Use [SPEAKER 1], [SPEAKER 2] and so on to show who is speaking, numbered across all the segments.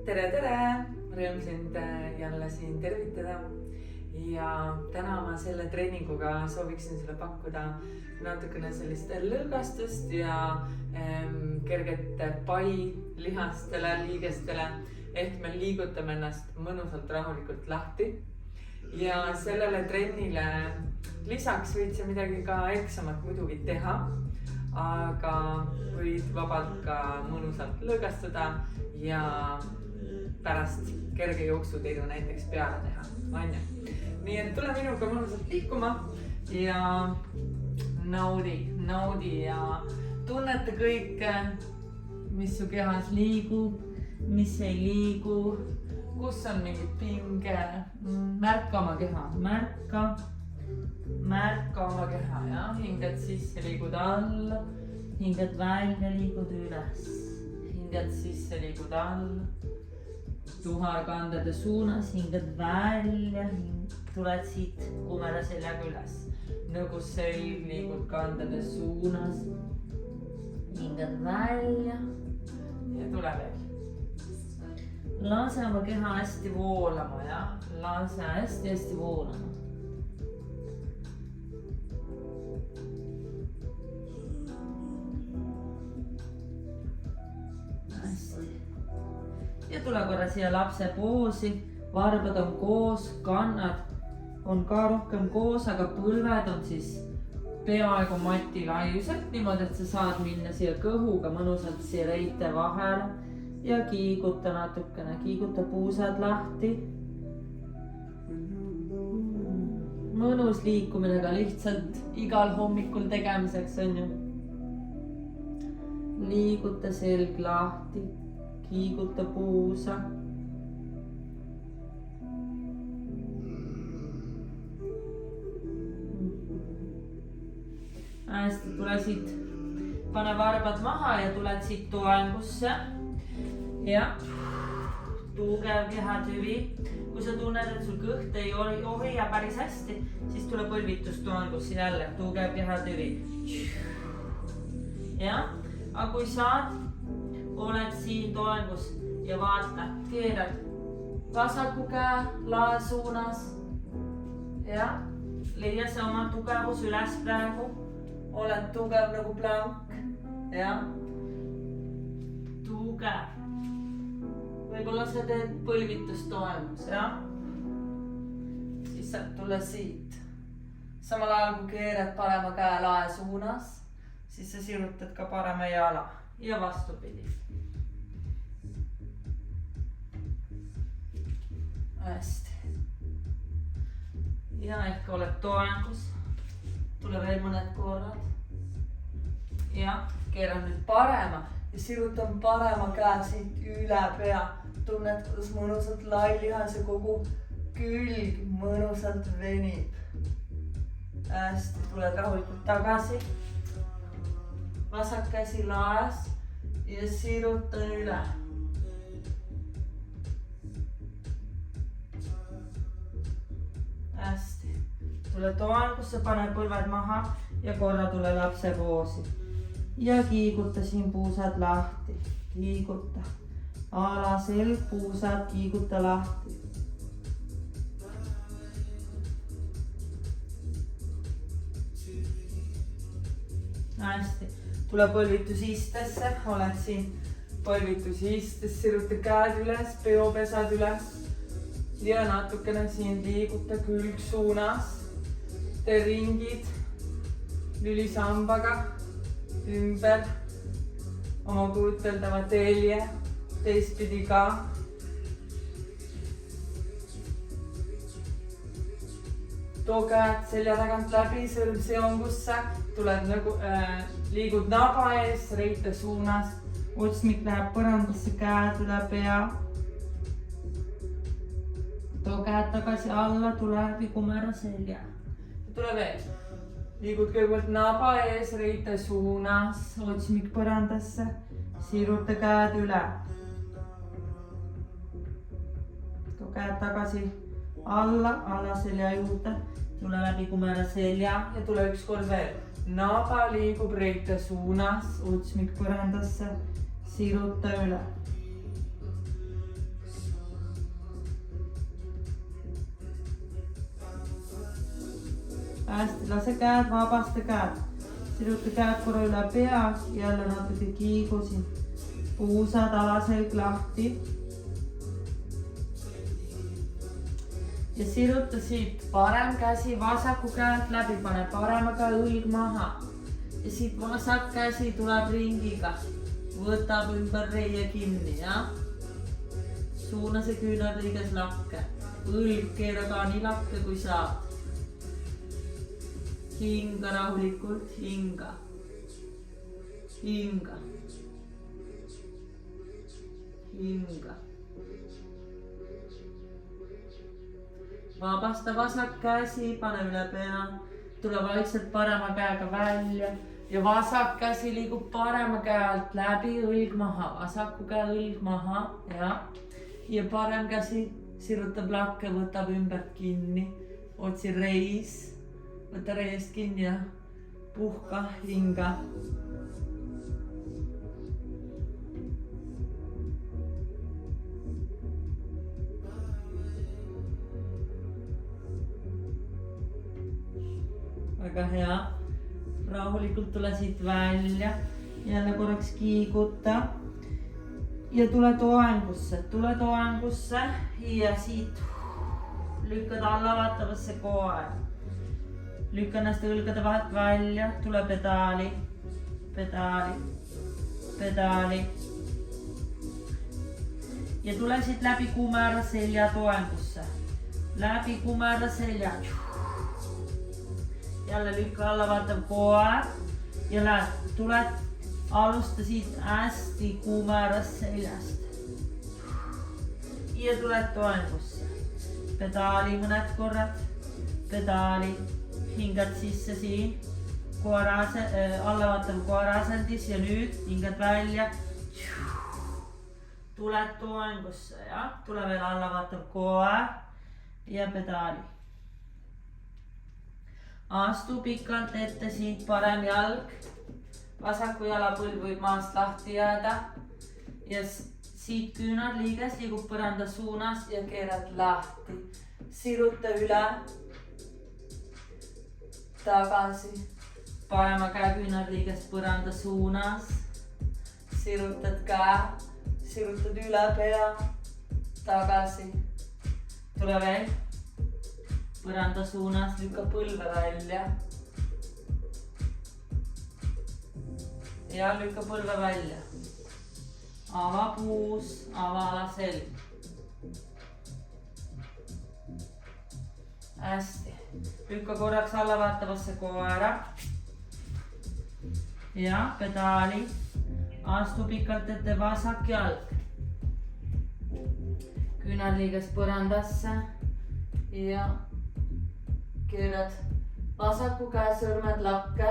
[SPEAKER 1] Tere! Rõõm sind jälle siin tervitada. Ja täna ma selle treeninguga sooviksin sulle pakkuda natukene sellist lõõgastust ja kerget pai lihastele, liigestele. Ehk me liigutame ennast mõnusalt rahulikult lahti. Ja sellele trennile lisaks võid sa midagi ka eksamat muidugi teha. Aga võid vabalt ka mõnusalt lõõgastada ja pärast kerge jooksuteidu näiteks peale teha. Nii et tule minuga mõnusalt liikuma ja naudi ja tunneta kõike, mis su kehas liigub, mis ei liigu, kus on mingid pinge. Märka oma keha, märka oma keha ja hingad sisse, liigud alla, hingad välja, liigud üles, hingad sisse, liigud alla, tuharkandade suunas, hingad välja, tuled siit kumeda seljaga üles, nõgus selg, liigud kandade suunas, hingad välja ja tule veel. Lase oma keha hästi voolama ja lase hästi voolama. Ja tule korra siia lapse poosi, varbad on koos, kannad on ka rohkem koos, aga põlved on siis peaaegu mati laiuselt, niimoodi, et sa saad minna siia kõhuga mõnusalt siia reite vahele ja kiiguta natukene, kiiguta puusad lahti. Mõnus liikumine ka lihtsalt igal hommikul tegemiseks on ju. Liiguta selg lahti. Kiiguta puusa. Hästi, tule siit, pane varbad maha ja tuled siit toengusse. Ja tugev kehatüvi. Kui sa tunned, et sul kõht ei hoia päris hästi, siis tule põlvitustoengusse jälle, tugev kehatüvi. Ja, aga kui saad, oled siin toengus ja vaata, keerad vasaku käe lae suunas ja leia see oma tugevus üles praegu. Oled tugev nagu plank ja tugev. Võib-olla sa teed põlvitustoengus ja siis saab tulla siit. Samal ajal kui keerad parema käe lae suunas, siis sa sirutad ka parema jala ja vastupidi. Hästi. Ja ehk oled toengus. Tule veel mõned korrad. Ja keeran nüüd parema ja sirutan parema käe siit üle pea. Tunned, kuidas mõnusalt lai lihas ja kogu külg mõnusalt venib. Hästi, tuled rahulikult tagasi. Vasak käsi laes ja siruta üle. Hästi. Tule toengusse, pane põlved maha ja korra tule lapse poosi. Ja kiiguta siin puusad lahti. Kiiguta. Ala selg, puusad, kiiguta lahti. Hästi. Tule põlvitusistesse, oled siin põlvitusistes, siruta käed üles, peopesad üles. Ja natukene siin liiguta külg suunas. Tee ringid lülisambaga ümber oma kujuteldava telje, teistpidi ka. Too käed selja tagant läbi sõrmseongusse, tuled nagu, liigud naba ees, reite suunas, otsmik läheb põrandasse, käed üle pea. Too käed tagasi alla, tule läbi kumera selja. Tule veel. Liigud kõigepealt naba ees, reite suunas, otsmik põrandasse, siruta käed üle. Too käed tagasi alla selja juurde, tule läbi kumera selja ja tule üks kord veel. Naba liigub reite suunas, otsmik põrandasse, siruta üle. Hästi, lase käed, vabasta käed. Siruta käed korra üle pea, jälle natuke kiigu siin. Puusad, alaselg lahti. Ja siruta siit parem käsi, vasaku käed läbi, pane parema käe õlg maha. Ja siit vasak käsi tuleb ringiga. Võtab ümber reie kinni, ja? Suuna see küünarliiges lakke. Õlg keera ka nii lakke kui saad. Hinga rahulikult, hinga. Hinga. Hinga. Vabasta vasak käsi, pane üle pea. Tule vaikselt parema käega välja. Ja vasak käsi liigub parema käe alt läbi, õlg maha. Vasaku käe õlg maha, ja. Ja parem käsi sirutab lakke, võtab ümbert kinni. Otsi reis. Võta reiest kinni ja puhka, hinga. Väga hea. Rahulikult tule siit välja. Jälle korraks kiiguta. Ja tule toengusse. Tule toengusse ja siit lükkad alla vaatavasse koe. Lükka ennast õlgade vahelt välja, tule pedaali, pedaali, pedaali. Ja tule siit läbi kumera selja toengusse. Läbi kumera selja. Jälle lükka alla vaatav koer. Ja lähed, tuled, alusta siit hästi kumerast seljast. Ja tuled toengusse. Pedaali mõned korrad, pedaali. Hingad sisse siin, allavaatav koerasendis ja nüüd hingad välja. Tuled toengusse, ja? Tule veel allavaatav koer ja pedaali. Astu pikalt ette siit parem jalg. Vasaku jalapõlv võib maast lahti jääda. Ja siit küünarliiges liigub põranda suunas ja keerad lahti. Siruta üle. Tagasi, parema käe küünarliigest põranda suunas, sirutad käe, sirutad üle pea, tagasi, tule veel, põranda suunas, lükka põlve välja ja lükka põlve välja, ava puus, ava alaselg, hästi. Lükka korraks alla vaatavasse koera ja pedaali, astu pikalt ette vasak jalg, küünarliigest põrandasse ja keerad vasaku käe sõrmed lakke,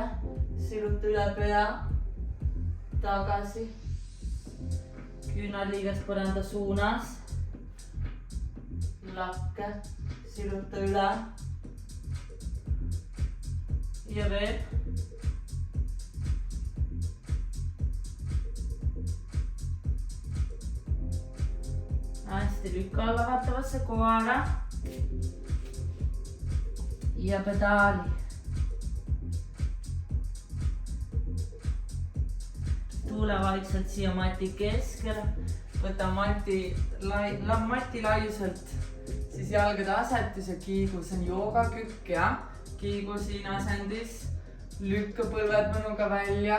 [SPEAKER 1] siruta üle pea, tagasi, küünarliigest põranda suunas, lakke, siruta üle. Ja veel. Hästi, lükka alla vaatavasse koera ja pedaali. Tule vaikselt siia mati keskele. Võta mati laiuselt, siis jalgade asetus ja kiigu, see on joogakükk, ja? Kiigu siin asendis, lükka põlved mõnuga välja,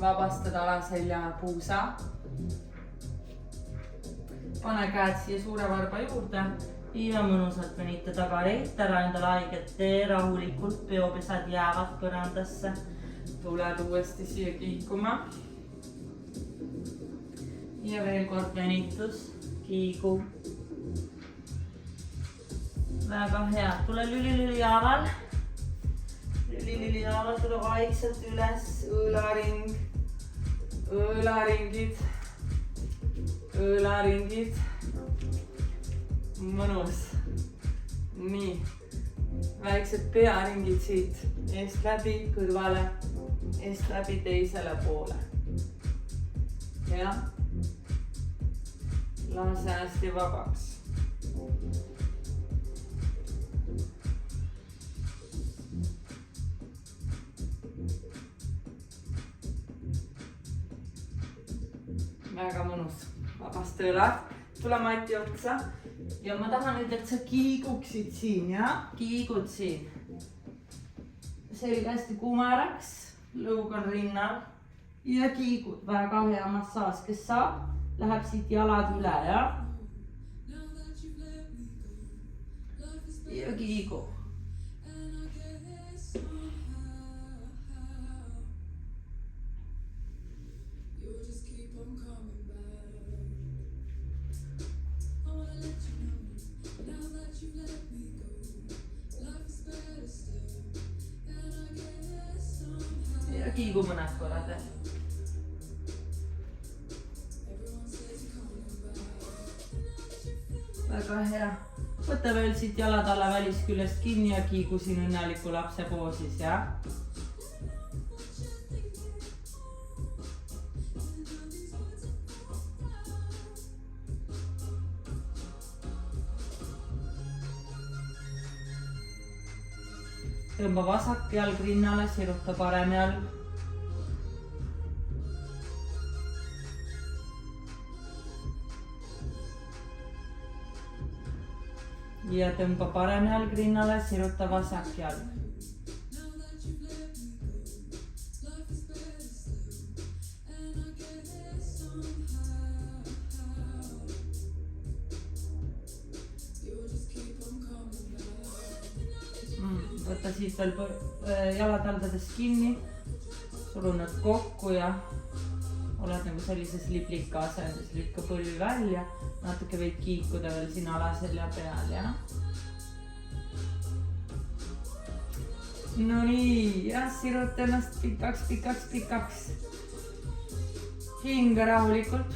[SPEAKER 1] vabastad alaselja puusa. Pane käed siia suure varba juurde ja mõnusalt venita tagareitt, ära endale haiget tee, rahulikult peopesad jäävad põrandasse. Tuled uuesti siia kiikuma. Ja veel kord venitus, kiigu. Väga hea, tule lüli jaaval. Lüli jaaval, tule vaikselt üles, õõlaring, õõlaringid, õõlaringid. Mõnus. Nii, väiksed pearingid siit, eest läbi kõrvale, eest läbi teisele poole. Ja lase hästi vabaks. mõlemast õlad. Tule mati otsa. Ja ma tahan nüüd, et sa kiiguksid siin, ja? Kiigud siin. Selge hästi kuumeraks. Lõug on rinnal. Ja kiigud. Väga hea massaaž, kes saab. Läheb siit jalad üle, ja? Ja kiigu. Ja kiigu mõned korrad. Väga hea. Võta veel siit jalad alla välisküljest kinni ja kiigu siin õnneliku lapse poosis, ja? Tõmba vasak jalg rinnale, siruta parem jalg. Ja tõmba parem jalg rinnale, siruta vasak jalg. Võta siit veel jalataldades kinni, surunud kokku ja oled nagu sellises liblika asendis, lükka põlvi välja, natuke võid kiikuda veel siin alaselja peal, ja? No nii, ja siruta ennast pikaks. Hinga rahulikult.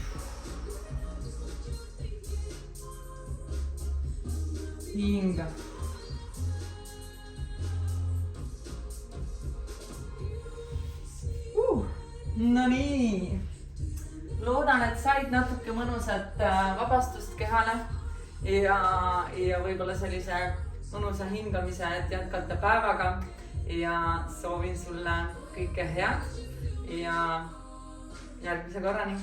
[SPEAKER 1] Hinga. No nii, loodan, et said natuke mõnusat vabastust kehale ja võib-olla sellise mõnusa hingamise, et jätkata päevaga ja soovin sulle kõike head ja järgmise korrani.